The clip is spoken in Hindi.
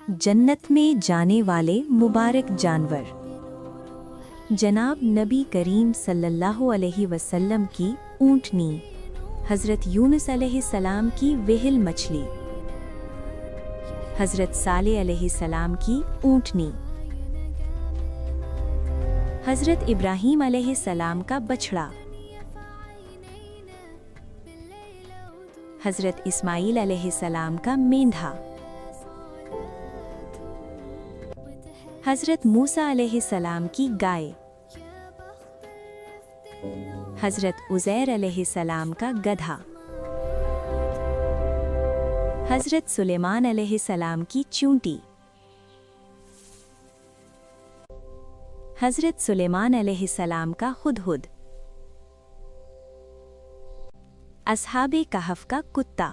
जन्नत में जाने वाले मुबारक जानवर। जनाब नबी करीम सल्लल्लाहु अलैहि वसल्लम की ऊँटनी, हज़रत यूनुस अलैहिस्सलाम की वेहिल मछली, हज़रत सालेह अलैहिस्सलाम की ऊँटनी, हज़रत इब्राहीम अलैहिस्सलाम का बछड़ा, हज़रत इस्माईल अलैहिस्सलाम का मेंढा, हज़रत मूसा अलैहिस्सलाम की गाय, हज़रत उज़ैर अलैहिस्सलाम का गधा, हज़रत सुलेमान अलैहिस्सलाम की चूंटी, हज़रत सुलेमान अलैहिस्सलाम का हुदहुद, अस्हाबे कहफ का कुत्ता।